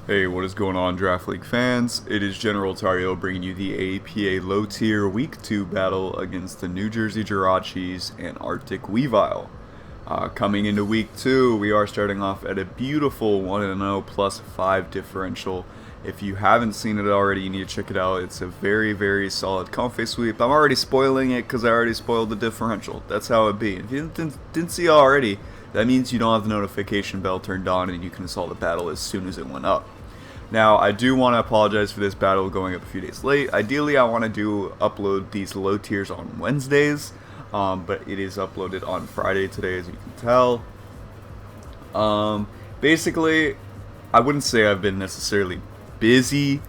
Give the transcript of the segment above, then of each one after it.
Hey, what is going on, Draft League fans? It is GeneralTarheel bringing you the APA Low Tier Week 2 battle against the New Jersey Jirachis and Arctic Weavile. Coming into Week 2, we are starting off at a beautiful 1-0 plus 5 differential. If you haven't seen it already, you need to check it out. It's a very, very solid comfy sweep. I'm already spoiling it because I already spoiled the differential. That's how it be. If you didn't see it already, that means you don't have the notification bell turned on and you can install the battle as soon as it went up. Now, I do want to apologize for this battle going up a few days late. Ideally, I want to upload these low tiers on Wednesdays, but it is uploaded on Friday today, as you can tell. Basically, I wouldn't say I've been necessarily busy,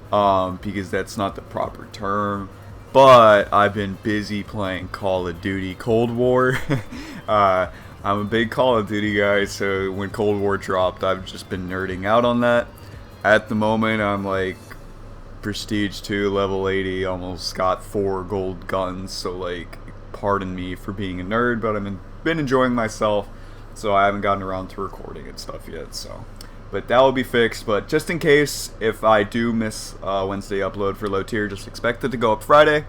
because that's not the proper term, but I've been busy playing Call of Duty Cold War. I'm a big Call of Duty guy, so when Cold War dropped, I've just been nerding out on that. At the moment, I'm like Prestige 2, level 80, almost got 4 gold guns, so like, pardon me for being a nerd, but I've been enjoying myself, so I haven't gotten around to recording and stuff yet, so. But that will be fixed, but just in case, if I do miss Wednesday upload for low tier, just expect it to go up Friday.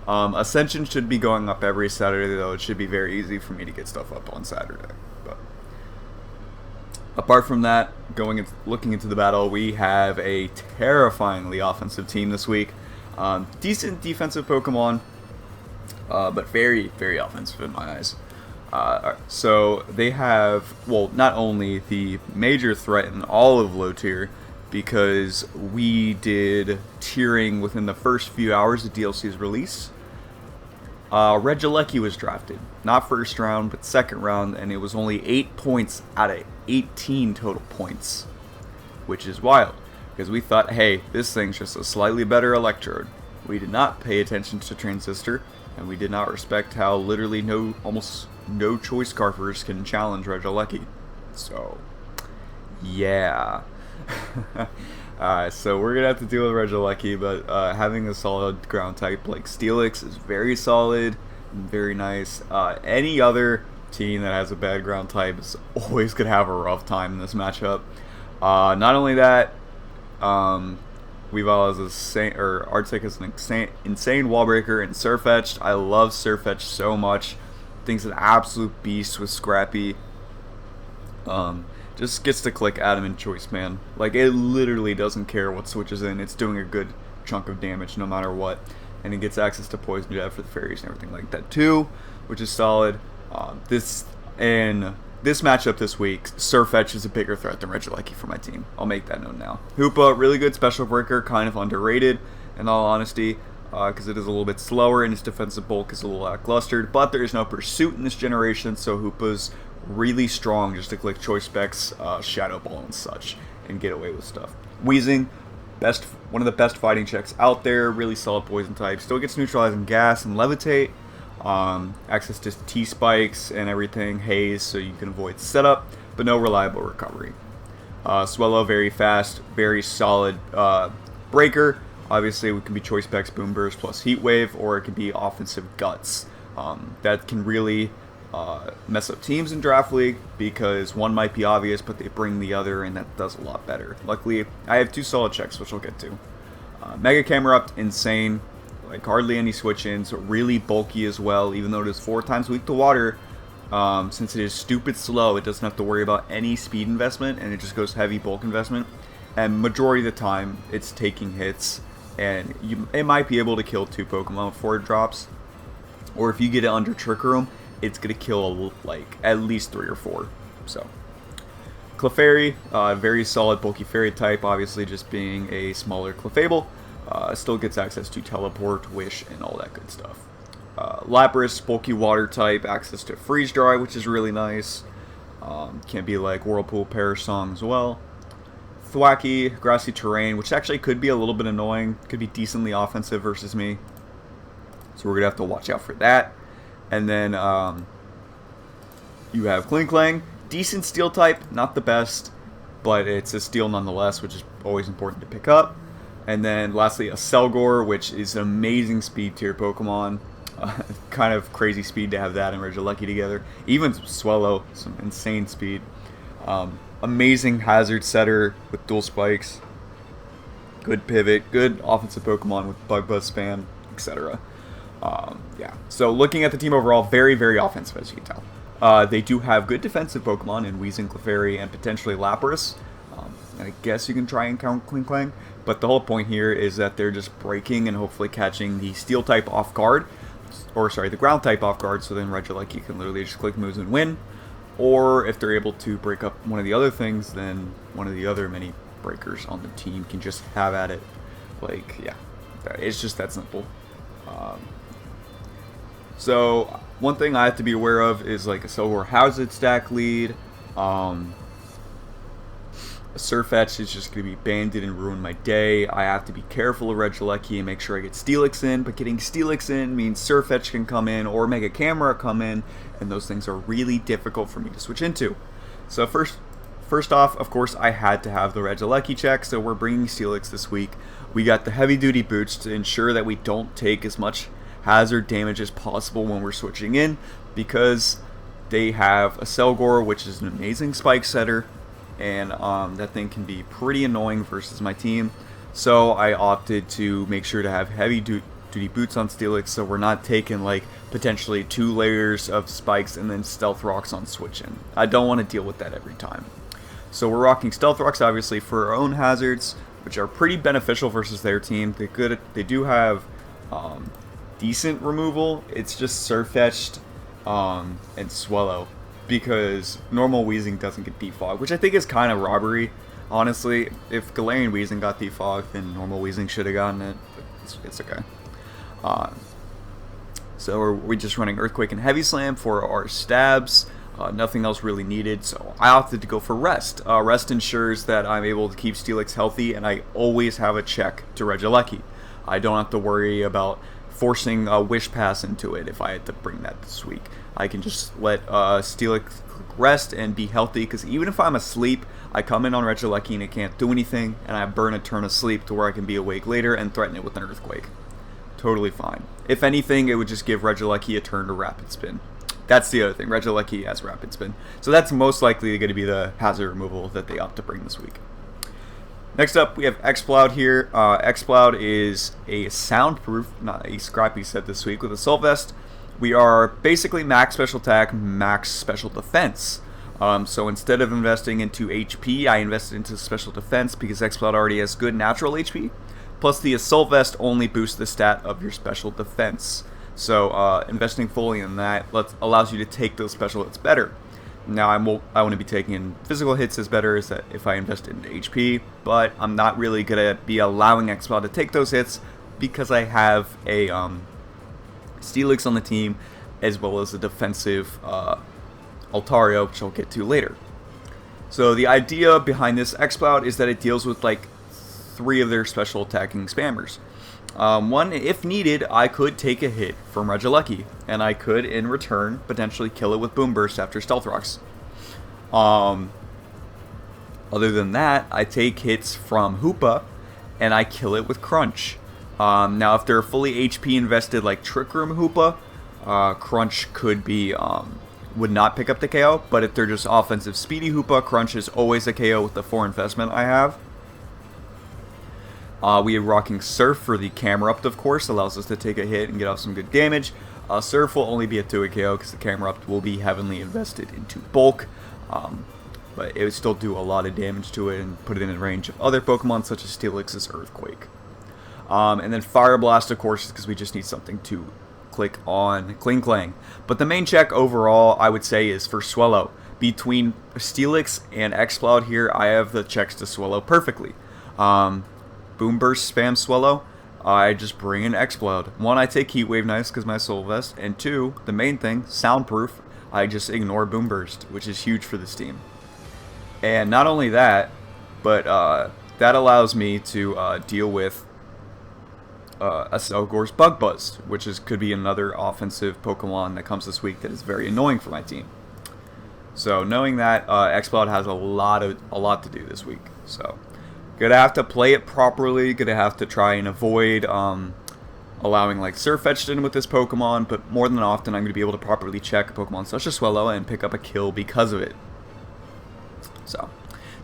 Ascension should be going up every Saturday, though. It should be very easy for me to get stuff up on Saturday. But apart from that, looking into the battle, we have a terrifyingly offensive team this week. Decent defensive Pokemon, but very, very offensive in my eyes. So they have, well, not only the major threat in all of low tier, because we did tiering within the first few hours of DLC's release. Regieleki was drafted. Not first round, but second round, and it was only 8 points out of 18 total points, which is wild, because we thought, hey, this thing's just a slightly better Electrode. We did not pay attention to Transistor, and we did not respect how literally almost no choice scarfers can challenge Regieleki. So, yeah. So we're gonna have to deal with Regieleki, but having a solid ground type like Steelix is very solid and very nice. Any other team that has a bad ground type is always gonna have a rough time in this matchup. Not only that, Weavile is Arctic is an insane wall breaker, and Sirfetch'd. I love Sirfetch'd so much. Thing's an absolute beast with Scrappy. Just gets to click Adamant Choice, man. Like, it literally doesn't care what switches in. It's doing a good chunk of damage no matter what. And it gets access to Poison Jab for the fairies and everything like that too, which is solid. This matchup this week, Sirfetch'd is a bigger threat than Regieleki for my team. I'll make that known now. Hoopa, really good special breaker, kind of underrated in all honesty, because it is a little bit slower and its defensive bulk is a little lackluster. But there is no pursuit in this generation, so Hoopa's really strong just to click choice specs, shadow ball and such, and get away with stuff. Wheezing, one of the best fighting checks out there, really solid poison type, still gets neutralizing gas and levitate, access to T-spikes and everything, haze, so you can avoid setup, but no reliable recovery. Swallow, very fast, very solid breaker. Obviously, it can be choice specs, boom burst plus heat wave, or it can be offensive guts. That can really mess up teams in Draft League, because one might be obvious, but they bring the other, and that does a lot better. Luckily, I have 2 solid checks, which I'll get to. Mega Camera Up, insane. Like, hardly any switch-ins. Really bulky as well, even though it is 4 times weak to water. Since it is stupid slow, it doesn't have to worry about any speed investment, and it just goes heavy bulk investment. And majority of the time, it's taking hits, and it might be able to kill 2 Pokemon before it drops. Or if you get it under Trick Room, it's going to kill like at least 3 or 4. So, Clefairy, very solid bulky fairy type, obviously just being a smaller Clefable. Still gets access to Teleport, Wish, and all that good stuff. Lapras, bulky water type, access to Freeze Dry, which is really nice. Can be like Whirlpool, Perish Song as well. Thwacky, Grassy Terrain, which actually could be a little bit annoying. Could be decently offensive versus me. So we're going to have to watch out for that. And then you have Klinklang, decent steel type, not the best, but it's a steel nonetheless, which is always important to pick up. And then lastly, a Selgor, which is an amazing speed tier Pokemon. Kind of crazy speed to have that and Regieleki together. Even Swellow, some insane speed. A amazing hazard setter with dual spikes. Good pivot, good offensive Pokemon with Bug Buzz spam, etc. Yeah, so looking at the team overall, very, very offensive, as you can tell. They do have good defensive Pokemon in Weezing, Clefairy, and potentially Lapras. I guess you can try and count Klinklang, but the whole point here is that they're just breaking and hopefully catching the Steel type off guard, or sorry, the Ground type off guard, so then Regieleki can literally just click moves and win. Or if they're able to break up one of the other things, then one of the other many breakers on the team can just have at it. Like, yeah, it's just that simple. So one thing I have to be aware of is like a Silver Hazard stack lead. Sirfetch'd is just going to be banded and ruin my day. I have to be careful of Regieleki and make sure I get Steelix in, but getting Steelix in means Sirfetch'd can come in or Mega Camera come in, and those things are really difficult for me to switch into. So first off, of course, I had to have the Regieleki check, so we're bringing Steelix this week. We got the heavy duty boots to ensure that we don't take as much hazard damage as possible when we're switching in, because they have a Selgor, which is an amazing spike setter, and that thing can be pretty annoying versus my team. So I opted to make sure to have heavy duty boots on Steelix, so we're not taking like potentially 2 layers of spikes and then Stealth Rocks on switch-in. I don't want to deal with that every time. So we're rocking Stealth Rocks obviously for our own hazards, which are pretty beneficial versus their team. They do have decent removal. It's just Sirfetch'd and Swallow, because normal Weezing doesn't get defogged, which I think is kind of robbery, honestly. If Galarian Weezing got defogged, then normal Weezing should have gotten it, but it's okay. So we're just running Earthquake and Heavy Slam for our stabs. Nothing else really needed, so I opted to go for Rest. Rest ensures that I'm able to keep Steelix healthy, and I always have a check to Regieleki. I don't have to worry about forcing a Wish Pass into it if I had to bring that this week. I can just let Steelix rest and be healthy, because even if I'm asleep, I come in on Regieleki and it can't do anything, and I burn a turn of sleep to where I can be awake later and threaten it with an Earthquake. Totally fine. If anything, it would just give Regieleki a turn to Rapid Spin. That's the other thing. Regieleki has Rapid Spin. So that's most likely going to be the hazard removal that they opt to bring this week. Next up, we have Exploud here. Exploud is a soundproof, not a scrappy set this week, with Assault Vest. We are basically max special attack, max special defense. So instead of investing into HP, I invested into special defense because Exploud already has good natural HP. Plus the Assault Vest only boosts the stat of your special defense. So investing fully in that allows you to take those special hits better. Now I want to be taking physical hits as better as that if I invest into HP, but I'm not really going to be allowing Exploud to take those hits because I have a Steelix on the team, as well as a defensive Altaria, which I'll get to later. So the idea behind this Exploud is that it deals with like 3 of their special attacking spammers. One, if needed, I could take a hit from Regieleki, and I could, in return, potentially kill it with Boom Burst after Stealth Rocks. Other than that, I take hits from Hoopa, and I kill it with Crunch. Now, if they're fully HP invested like Trick Room Hoopa, Crunch could be, would not pick up the KO, but if they're just offensive speedy Hoopa, Crunch is always a KO with the 4 investment I have. We are rocking Surf for the Camera Up, of course, allows us to take a hit and get off some good damage. Surf will only be a 2-hit KO because the Camera Up will be heavily invested into bulk, but it would still do a lot of damage to it and put it in range of other Pokemon such as Steelix's Earthquake. And then Fire Blast, of course, is because we just need something to click on Klinklang. But the main check overall, I would say, is for Swallow. Between Steelix and Exploud here, I have the checks to Swallow perfectly. Boom Burst spam Swallow, I just bring in Exploud. 1, I take Heat Wave Knives because my Soul Vest, and 2, the main thing, Soundproof, I just ignore Boom Burst, which is huge for this team. And not only that, but that allows me to deal with a Selgor's Bug Buzz, which could be another offensive Pokemon that comes this week that is very annoying for my team. So knowing that, Exploud has a lot to do this week. So gonna have to play it properly. Gonna have to try and avoid allowing like Sirfetch'd in with this Pokemon, but more than often I'm gonna be able to properly check a Pokemon such as Swallow and pick up a kill because of it. So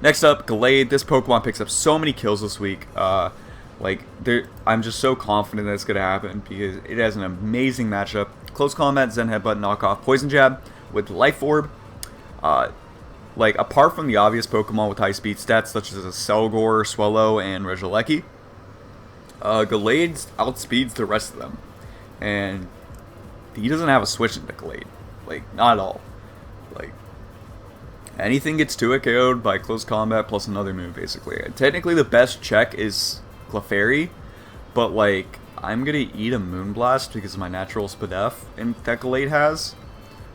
Next up, Gallade. This Pokemon picks up so many kills this week. I'm just so confident that it's going to happen because it has an amazing matchup. Close Combat, Zen Headbutt, Knockoff, Poison Jab with Life Orb. Apart from the obvious Pokemon with high speed stats such as Selgor, Swellow, and Regieleki, Gallade outspeeds the rest of them. And he doesn't have a switch into Gallade. Not at all. Anything gets 2-hit KO'd by Close Combat plus another move, basically. Technically, the best check is Clefairy, but, I'm going to eat a Moonblast because of my natural Spadef that Gallade has.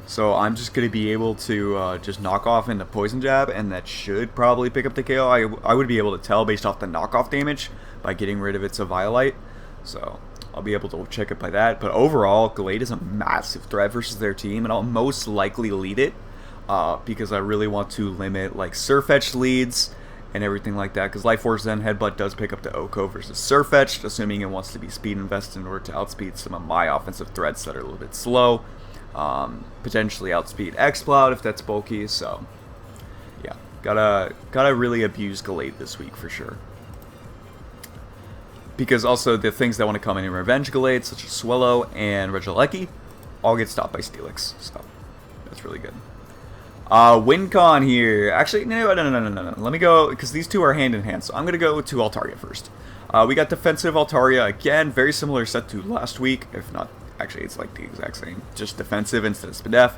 So I'm just going to be able to just knock off into Poison Jab, and that should probably pick up the KO. I would be able to tell based off the knockoff damage by getting rid of its Eviolite. So I'll be able to check it by that. But overall, Gallade is a massive threat versus their team, and I'll most likely lead it. Because I really want to limit Sirfetch'd leads and everything like that. Because Life Force Zen Headbutt does pick up the Oko versus Sirfetch'd, assuming it wants to be speed invested in order to outspeed some of my offensive threats that are a little bit slow. Potentially outspeed X-Cloud if that's bulky. So yeah, gotta really abuse Gallade this week for sure. Because also the things that want to come in revenge Gallade, such as Swellow and Regieleki, all get stopped by Steelix. So that's really good. WinCon here. Actually, no. Let me go, because these two are hand in hand. So I'm going to go to Altaria first. We got defensive Altaria again. Very similar set to last week. If not, actually, it's the exact same. Just defensive instead of Spadef.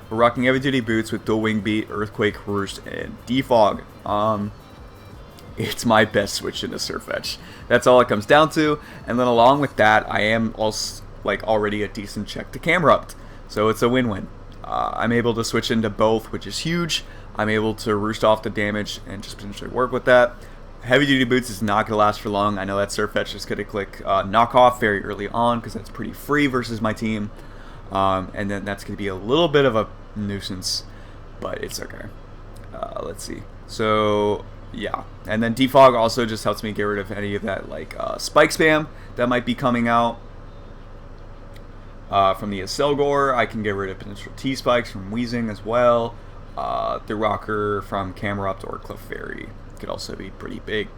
We're rocking heavy duty boots with Dual Wing Beat, Earthquake, Roost, and Defog. It's my best switch into Sirfetch'd. That's all it comes down to. And then along with that, I am also already a decent check to Camerupt. So it's a win-win. I'm able to switch into both, which is huge. I'm able to roost off the damage and just potentially work with that. Heavy Duty Boots is not going to last for long. I know that Sirfetch'd is going to click Knock Off very early on because that's pretty free versus my team. And then that's going to be a little bit of a nuisance, but it's okay. Let's see. So, yeah. And then Defog also just helps me get rid of any of that spike spam that might be coming out. From the Selgor, I can get rid of potential T-Spikes from Weezing as well. The Rocker from Camerupt or Clefairy could also be pretty big.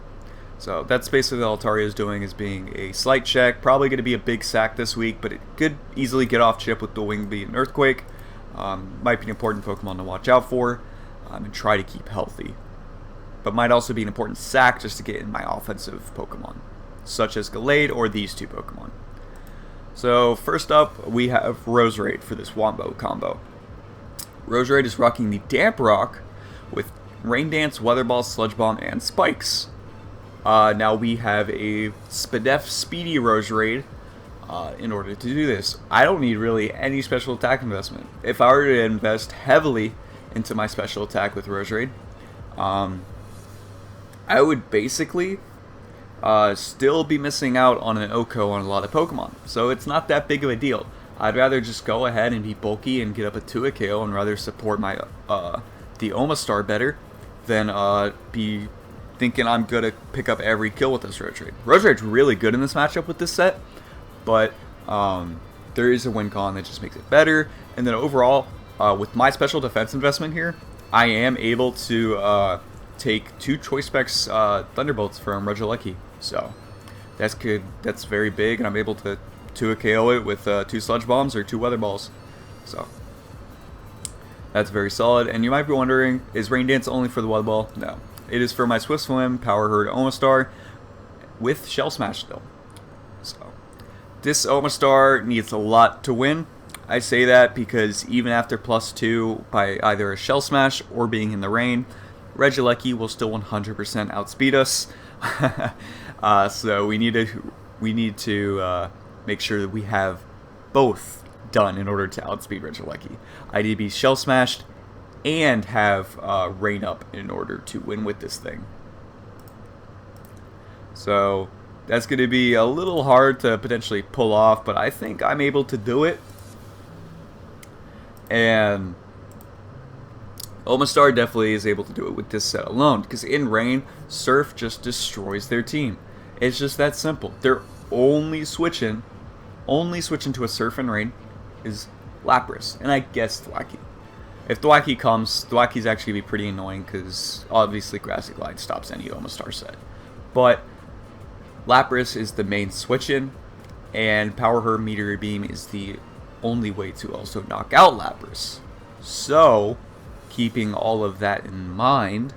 So that's basically what Altaria is doing, is being a slight check. Probably going to be a big sack this week, but it could easily get off chip with the Wing Beat and Earthquake. Might be an important Pokemon to watch out for and try to keep healthy. But might also be an important sack just to get in my offensive Pokemon, such as Gallade or these two Pokemon. So first up, we have Roserade for this Wombo combo. Roserade is rocking the Damp Rock with Rain Dance, Weather Ball, Sludge Bomb, and Spikes. Now we have a Spadef Speedy Roserade in order to do this. I don't need really any special attack investment. If I were to invest heavily into my special attack with Roserade, I would basically still be missing out on an Oko on a lot of Pokemon. So it's not that big of a deal. I'd rather just go ahead and be bulky and get up a 2-hit KO and rather support my the Omastar better than be thinking I'm going to pick up every kill with this Roserade. Roserade's really good in this matchup with this set, but there is a win con that just makes it better. And then overall, with my special defense investment here, I am able to take 2 Choice Specs Thunderbolts from Regieleki. So that's good. That's very big, and I'm able to 2-hit KO it with 2 Sludge Bombs or 2 Weather Balls. So that's very solid. And you might be wondering, is Rain Dance only for the Weather Ball? No. It is for my Swift Swim, Power Herd Omastar with Shell Smash still. So this Omastar needs a lot to win. I say that because even after +2 by either a Shell Smash or being in the rain, Regieleki will still 100% outspeed us. So we need to make sure that we have both done in order to outspeed Regieleki. I need to be Shell Smashed and have Rain Up in order to win with this thing. So that's going to be a little hard to potentially pull off, but I think I'm able to do it. And Omastar definitely is able to do it with this set alone, because in Rain, Surf just destroys their team. It's just that simple. They're only switching to a Surf and Rain is Lapras, and I guess Thwackey. If Thwacky comes, Thwacky's actually going to be pretty annoying because obviously Grassy Glide stops any Omastar set. But Lapras is the main switch-in, and Power Her Meteor Beam is the only way to also knock out Lapras. So, keeping all of that in mind,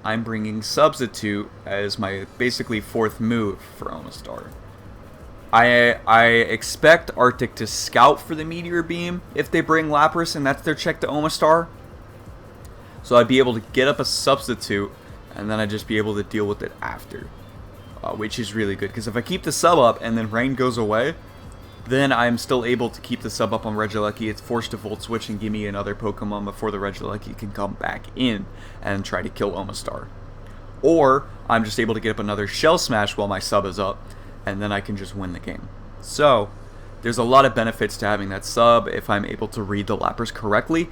I'm bringing Substitute as my basically fourth move for Omastar. I expect Arctic to scout for the Meteor Beam if they bring Lapras and that's their check to Omastar. So I'd be able to get up a Substitute and then I'd just be able to deal with it after. Which is really good, because if I keep the sub up and then Rain goes away, then I'm still able to keep the sub up on Regieleki. It's forced to Volt Switch and give me another Pokemon before the Regieleki can come back in and try to kill Omastar. Or I'm just able to get up another Shell Smash while my sub is up, and then I can just win the game. So there's a lot of benefits to having that sub if I'm able to read the Lapras correctly.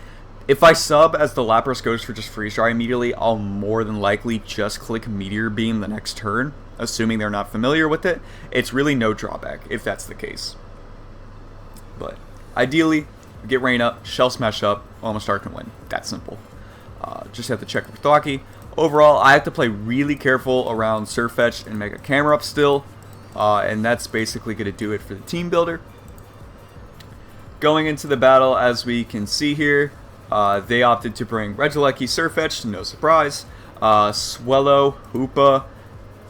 If I sub as the Lapras goes for just Freeze Dry immediately, I'll more than likely just click Meteor Beam the next turn, assuming they're not familiar with it. It's really no drawback if that's the case. But ideally, get Rain up, Shell Smash up, Omastar can win. That simple. Just have to check with Thwacky. Overall, I have to play really careful around Sirfetch'd and Mega Camera Up still. And that's basically going to do it for the team builder. Going into the battle, as we can see here, they opted to bring Regieleki, Sirfetch'd, no surprise, Swellow, Hoopa,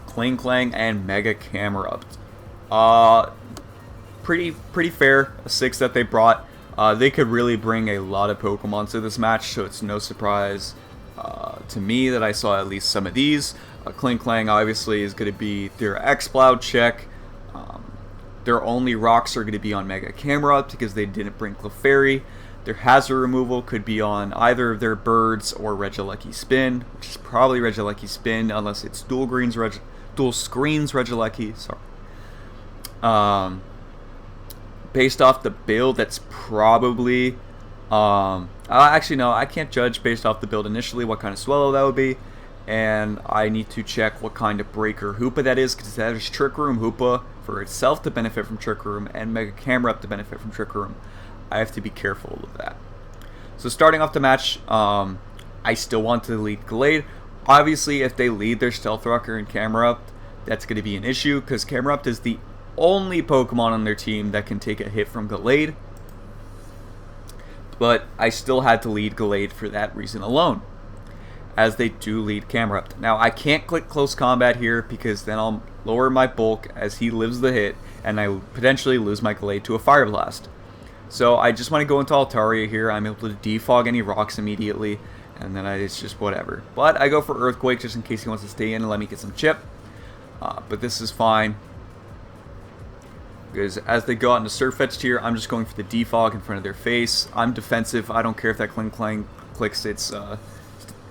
Kling Klang, and Mega Camera Up. Pretty fair, a 6 that they brought. They could really bring a lot of Pokemon to this match, so it's no surprise to me that I saw at least some of these. Kling Klang obviously is going to be their X-Cloud check. Their only rocks are going to be on Mega Camera Up because they didn't bring Clefairy. Their hazard removal could be on either of their birds or Regieleki Spin, which is probably Regieleki Spin unless it's dual screens Regieleki. Sorry. Based off the build, that's probably actually no, I can't judge based off the build initially what kind of Swellow that would be. And I need to check what kind of Breaker Hoopa that is, because that is Trick Room Hoopa for itself to benefit from Trick Room, and Mega Camera Up to benefit from Trick Room. I have to be careful of that. So starting off the match, I still want to lead Gallade. Obviously, if they lead their Stealth Rocker and Camera Up, that's going to be an issue, because Camera Up is the only Pokemon on their team that can take a hit from Gallade. But I still had to lead Gallade for that reason alone, as they do lead Camera Up. Now, I can't click Close Combat here because then I'll lower my bulk as he lives the hit, and I potentially lose my Gallade to a Fire Blast. So I just want to go into Altaria here. I'm able to defog any rocks immediately, and then it's just whatever. But I go for Earthquake just in case he wants to stay in and let me get some chip. But this is fine, because as they go out into Sirfetch'd here, I'm just going for the defog in front of their face. I'm defensive. I don't care if that Kling Klang clicks its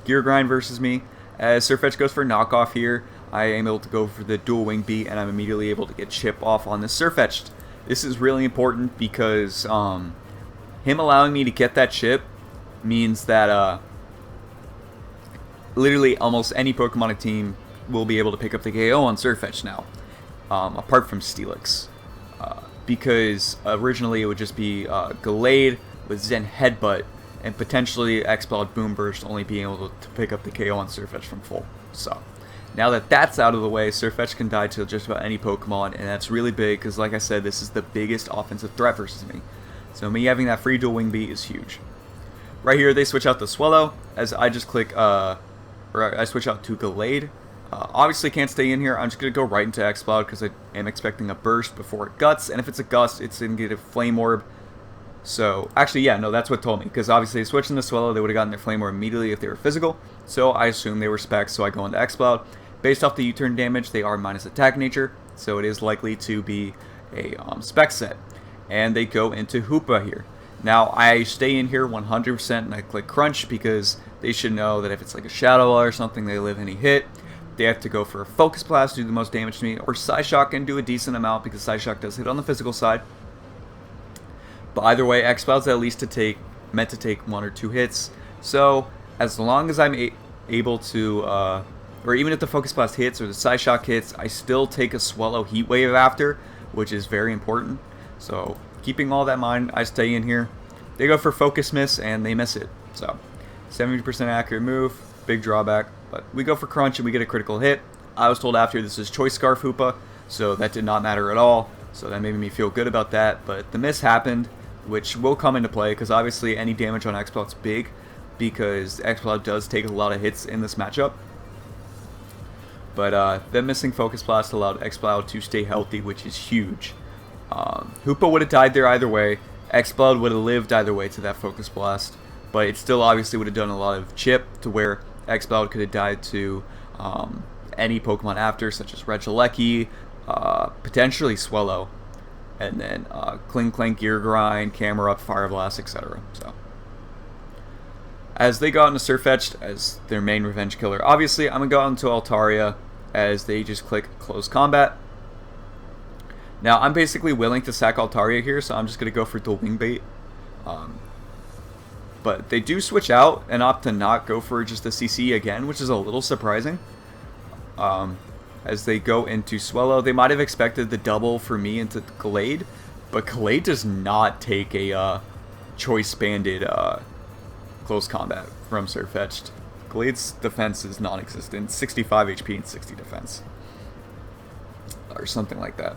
Gear Grind versus me. As Sirfetch'd goes for knockoff here, I am able to go for the Dual Wing Beat, and I'm immediately able to get chip off on this Sirfetch'd. This is really important because him allowing me to get that chip means that literally almost any Pokemon team will be able to pick up the KO on Sirfetch'd now, apart from Steelix. Because originally it would just be Gallade with Zen Headbutt and potentially X-Cloud Boom Burst only being able to pick up the KO on Sirfetch'd from full. So now that that's out of the way, Sirfetch'd can die to just about any Pokemon, and that's really big because, like I said, this is the biggest offensive threat versus me. So me having that free Dual Wing Beat is huge. Right here, they switch out to Swellow as I just click, or I switch out to Gallade. Obviously can't stay in here. I'm just going to go right into X-Cloud because I am expecting a burst before it guts, and if it's a gust, it's going to get a Flame Orb. So, actually, yeah, no, that's what told me, because obviously switching to Swellow, they would have gotten their Flame Orb immediately if they were physical, so I assume they were specs, so I go into X-Cloud. Based off the U-turn damage, they are minus attack nature, so it is likely to be a spec set. And they go into Hoopa here. Now, I stay in here 100% and I click Crunch because they should know that if it's like a Shadow Ball or something, they live any hit. They have to go for a Focus Blast to do the most damage to me, or Psyshock and do a decent amount because Psyshock does hit on the physical side. But either way, X-Cloud's at least meant to take 1 or 2 hits. So, as long as I'm able to, or even if the Focus Blast hits or the Psyshock hits, I still take a Swellow Heat Wave after, which is very important. So, keeping all that in mind, I stay in here. They go for focus miss, and they miss it. So 70% accurate move, big drawback. But we go for crunch, and we get a critical hit. I was told after this is choice scarf hoopa, so that did not matter at all. So that made me feel good about that. But the miss happened, which will come into play, because obviously any damage on Exploud's big, because Exploud does take a lot of hits in this matchup. But the missing Focus Blast allowed Exploud to stay healthy, which is huge. Hoopa would have died there either way. Exploud would have lived either way to that Focus Blast. But it still obviously would have done a lot of chip to where Exploud could have died to any Pokemon after, such as Regieleki, potentially Swellow, and then Kling Clank, Gear Grind, Camera Up, Fire Blast, etc. So, as they go out into Sirfetch'd as their main revenge killer, obviously I'm going to go out into Altaria as they just click Close Combat. Now, I'm basically willing to sack Altaria here, so I'm just going to go for Dual Wing Bait. But they do switch out and opt to not go for just the CC again, which is a little surprising. As they go into Swellow, they might have expected the double for me into Glade, but Glade does not take a choice banded close combat from Sirfetch'd. Glade's defense is non-existent, 65 HP and 60 defense, or something like that.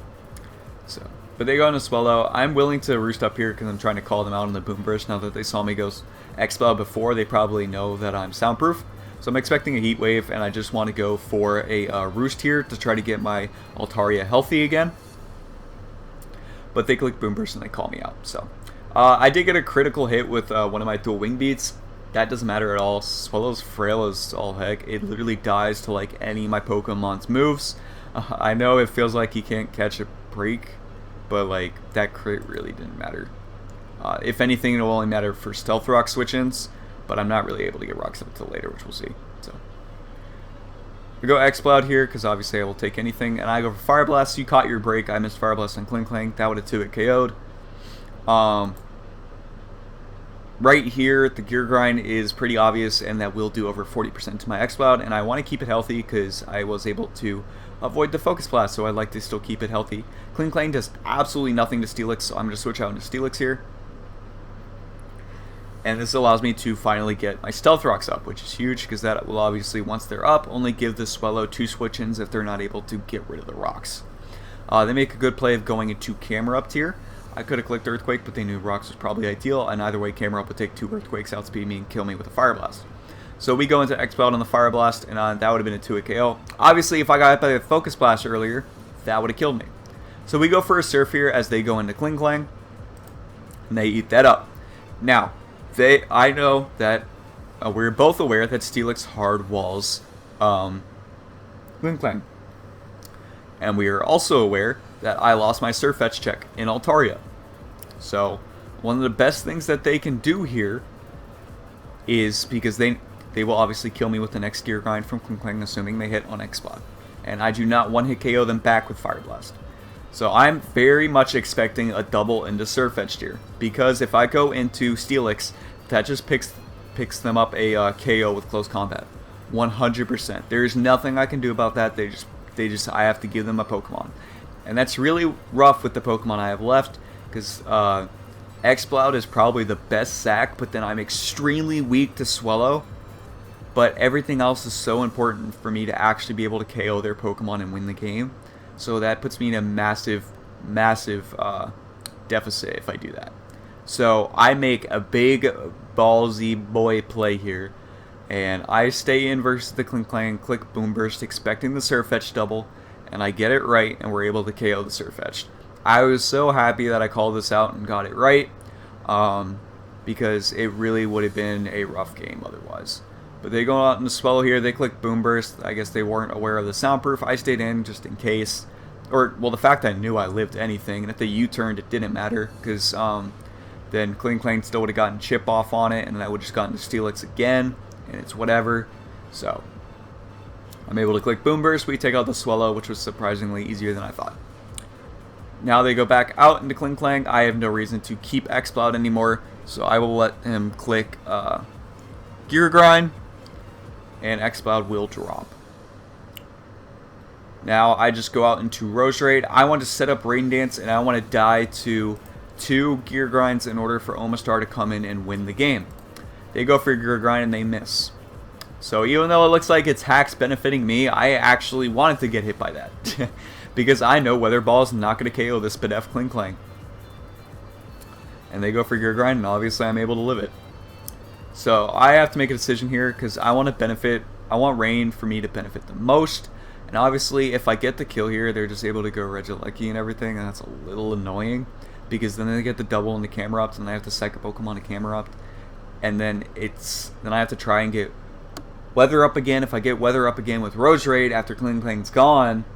So, but they go into Swellow. I'm willing to roost up here because I'm trying to call them out on the Boom Burst. Now that they saw me go Expel before, they probably know that I'm soundproof. So I'm expecting a Heat Wave, and I just want to go for a Roost here to try to get my Altaria healthy again. But they click Boom Burst and they call me out. So I did get a critical hit with one of my Dual Wing Beats. That doesn't matter at all. Swellow's frail as all heck. It literally dies to like any of my Pokemon's moves. I know it feels like he can't catch a break, but like that crit really didn't matter. If anything, it will only matter for Stealth Rock switch-ins, but I'm not really able to get rocks up until later, which we'll see. So we go Exploud here because obviously I will take anything, and I go for Fire Blast. You caught your break. I missed Fire Blast on Kling Clang. That would have 2-hit KO'd. Right here, the Gear Grind is pretty obvious, and that will do over 40% to my Exploud, and I want to keep it healthy because I was able to avoid the Focus Blast, so I'd like to still keep it healthy. Kling Clang does absolutely nothing to Steelix, so I'm going to switch out into Steelix here. And this allows me to finally get my Stealth Rocks up, which is huge, because that will obviously, once they're up, only give the Swellow 2 switch-ins if they're not able to get rid of the rocks. They make a good play of going into Camera Up tier. I could have clicked Earthquake, but they knew Rocks was probably ideal, and either way, Camera Up would take 2 Earthquakes, outspeed me, and kill me with a Fire Blast. So we go into Exploud on the Fire Blast, and that would have been a 2-hit KO. Obviously, if I got hit by the Focus Blast earlier, that would have killed me. So we go for a Surf here as they go into Kling Clang, and they eat that up. Now, I know that we're both aware that Steelix hard walls Kling Clang. And we are also aware that I lost my Sirfetch'd check in Altaria. So one of the best things that they can do here is, because they will obviously kill me with the next Gear Grind from Kling Clang, assuming they hit on Exploud. And I do not one-hit KO them back with Fire Blast. So I'm very much expecting a double into Sirfetch'd here, because if I go into Steelix, that just picks them up a KO with Close Combat. 100%. There's nothing I can do about that. I have to give them a Pokemon. And that's really rough with the Pokemon I have left, because Exploud is probably the best sack, but then I'm extremely weak to Swellow. But everything else is so important for me to actually be able to KO their Pokemon and win the game. So that puts me in a massive deficit if I do that. So I make a big ballsy boy play here, and I stay in versus the Kling Clang, click Boom Burst, expecting the Sirfetch'd double, and I get it right, and we're able to KO the Sirfetch'd. I was so happy that I called this out and got it right, because it really would have been a rough game otherwise. But they go out in the Swellow here, they click Boom Burst. I guess they weren't aware of the soundproof. I stayed in just in case. Or, well, the fact I knew I lived anything, and if they U-turned, it didn't matter, because then Kling Clang still would have gotten chip off on it, and then I would have just gotten to Steelix again, and it's whatever. So I'm able to click Boom Burst. We take out the Swellow, which was surprisingly easier than I thought. Now they go back out into Kling Clang. I have no reason to keep Exploud anymore, so I will let him click Gear Grind, and Exploud will drop. Now I just go out into Roserade. I want to set up Rain Dance, and I want to die to 2 gear grinds in order for Omastar to come in and win the game. They go for a gear grind and they miss. So even though it looks like it's hacks benefiting me, I actually wanted to get hit by that. Because I know Weather Ball is not going to KO this Spadef Kling Klang. And they go for gear grind, and obviously I'm able to live it. So I have to make a decision here because I want to benefit. I want Rain for me to benefit the most. And obviously, if I get the kill here, they're just able to go Regieleki and everything, and that's a little annoying. Because then they get the double in the Camerupt, and I have to psych a Pokemon to Camerupt. And then I have to try and get Weather Up again. If I get Weather Up again with Roserade after Kling Klang's gone,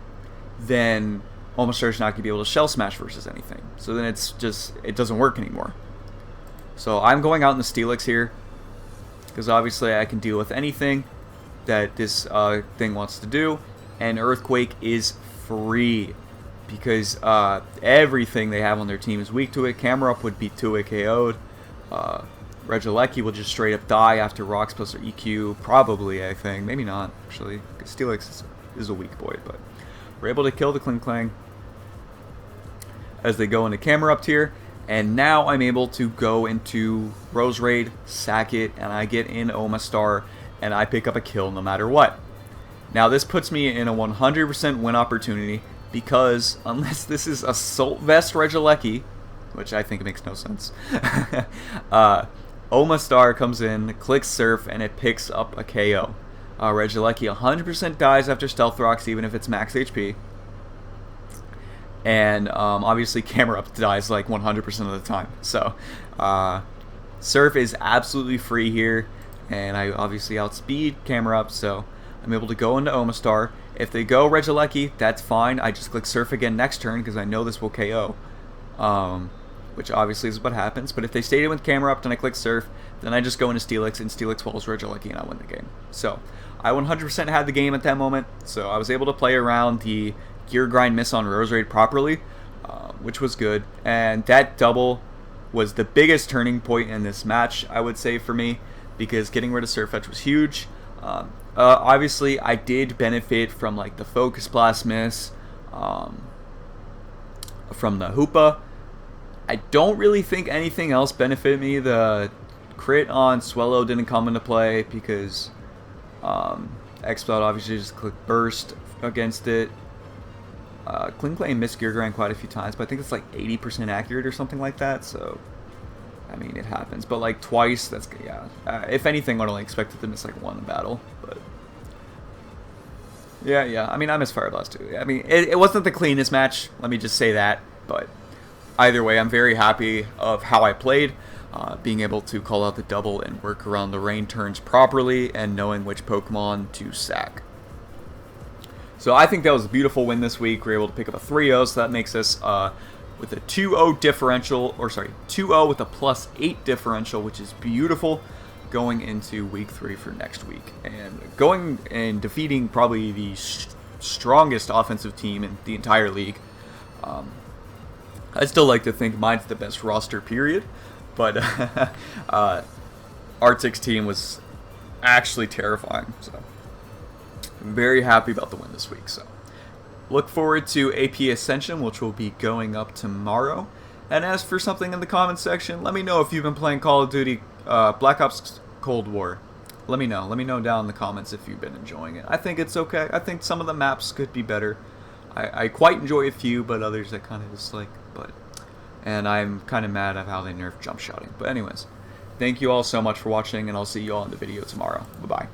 then Omastar's not going to be able to Shell Smash versus anything. So then it doesn't work anymore. So I'm going out in the Steelix here, because obviously I can deal with anything that this thing wants to do. And Earthquake is free, because everything they have on their team is weak to it. Camerupt would be 2-hit KO'd. Regieleki will just straight up die after Rocks plus or EQ, probably, I think. Maybe not, actually. Steelix is a weak boy, but we're able to kill the Kling Klang as they go into Camerupt here. And now I'm able to go into Roserade, sack it, and I get in Omastar, and I pick up a kill no matter what. Now this puts me in a 100% win opportunity, because unless this is Assault Vest Regieleki, which I think makes no sense, Omastar comes in, clicks Surf, and it picks up a KO. Regieleki 100% dies after Stealth Rocks, even if it's max HP. And obviously Camerupt dies like 100% of the time. So Surf is absolutely free here, and I obviously outspeed Camerupt, so I'm able to go into Omastar. If they go Regieleki, that's fine. I just click Surf again next turn because I know this will KO. Which obviously is what happens. But if they stayed in with Camerupt and I click Surf, then I just go into Steelix, and Steelix walls Regieleki, and I win the game. So I 100% had the game at that moment, so I was able to play around the gear grind miss on Roserade properly, which was good. And that double was the biggest turning point in this match, I would say, for me, because getting rid of Sirfetch'd was huge. Obviously, I did benefit from like the Focus Blast miss, from the Hoopa. I don't really think anything else benefited me. The crit on Swellow didn't come into play because X-Cloud obviously just clicked Burst against it. Kling Klang missed Gear Grind quite a few times, but I think it's like 80% accurate or something like that, so I mean, it happens. But like twice, that's, yeah. If anything, I'd only expected to miss like one battle, but yeah. I mean, I missed Fire Blast too. I mean, it wasn't the cleanest match, let me just say that, but either way, I'm very happy of how I played, being able to call out the double and work around the rain turns properly, and knowing which Pokemon to sack. So I think that was a beautiful win this week. We were able to pick up a 3-0, so that makes us with a 2-0 differential, or sorry, 2-0 with a +8 differential, which is beautiful, going into week 3 for next week. And going and defeating probably the strongest offensive team in the entire league. I still like to think mine's the best roster, period. But Arctic's team was actually terrifying. So I'm very happy about the win this week. So look forward to AP Ascension, which will be going up tomorrow. And as for something in the comments section, let me know if you've been playing Call of Duty Black Ops Cold War. Let me know. Let me know down in the comments if you've been enjoying it. I think it's okay. I think some of the maps could be better. I quite enjoy a few, but others I kind of dislike. And I'm kind of mad at how they nerfed jump shouting. But anyways, thank you all so much for watching, and I'll see you all in the video tomorrow. Bye-bye.